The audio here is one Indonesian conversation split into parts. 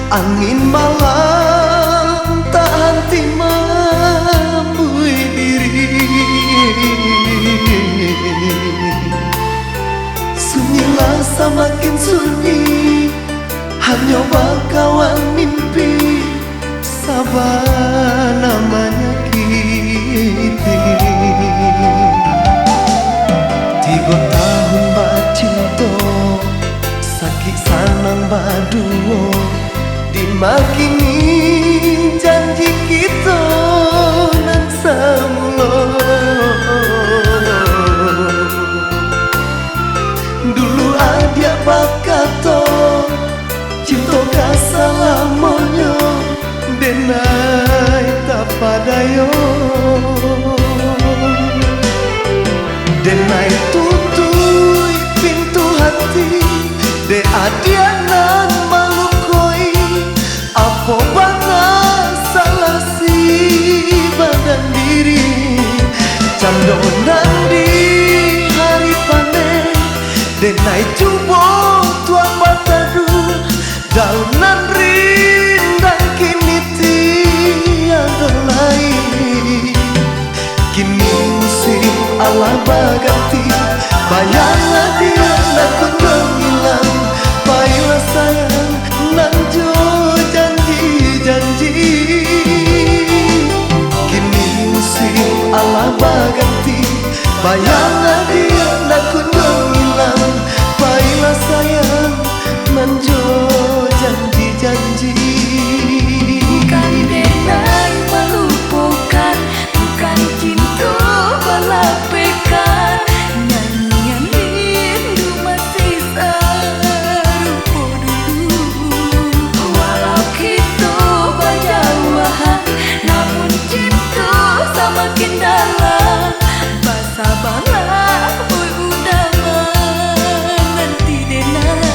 Angin malam tak henti membui diri. Sunyilah semakin sunyi, hanya berkawan mimpi. Sabar namanya kita. 3 tahun bercinta, sakit sanang berduo. Dimakini janji kita nan semula. Dulu ada berkata cinta kasalamonyo, denai tak padayo. Denai tutui pintu hati, de adianan malukoi. Apa bana salah si badan diri, candonan di hari panen. Denai cubo tua patadu, daunan rindang kini tiada lain. Kini musim Allah berganti, bayanglah dia nak kunjung hilang. Baiklah sayang, nanjo janji. Kini musim Allah berganti, bayanglah dia nak kunjung hilang. Baiklah sayang, nanjo janji. Bukan denai melupakan, bukan cinta balapekan. Nyanyian rindu masih serupa dulu. Walau kita berjauhan, namun cinta semakin dalam. Bersabarlah, oi udah menanti denai.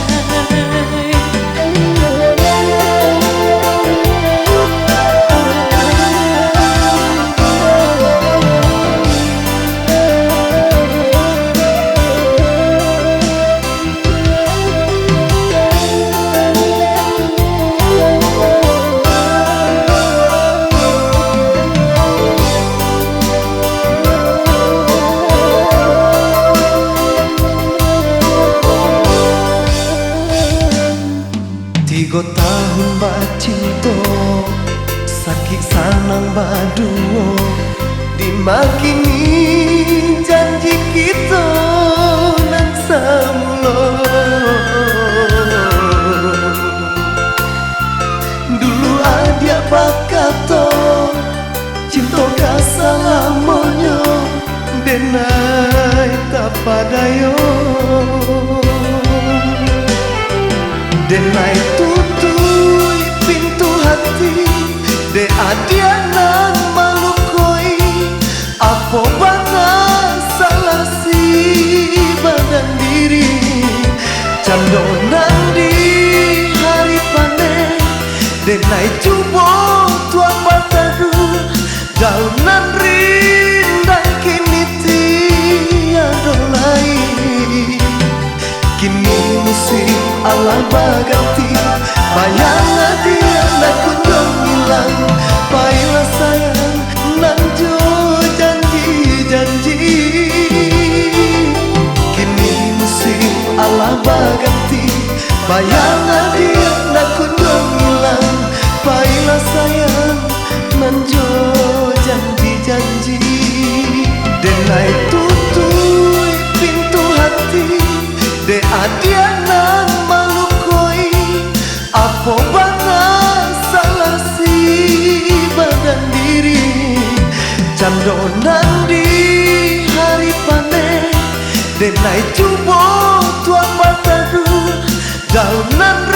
Tiga tahun bercinta, sakit sanang berduo. Dimakini janji kita nan semula. Dulu ada berkata cinta kasalamonyo, denai tak padayo. Denai tutui pintu hati, de adianan malukoi. Apa bana salah si badan diri, candonan di hari panen. Denai cubo tua patadu, daunan rindang kini tiada lain. Kini musim Allah berganti, bayanglah dia nak kunjung hilang. Baiklah sayang, nanjo janji. Kini musim Allah berganti, bayanglah dia nak kunjung hilang. Baiklah sayang, nanjo janji. Denai tutui pintu hati, de adianan malukoi. Apa bana salah si badan diri, candonan di hari panen. Denai cubo tua patadu, daunan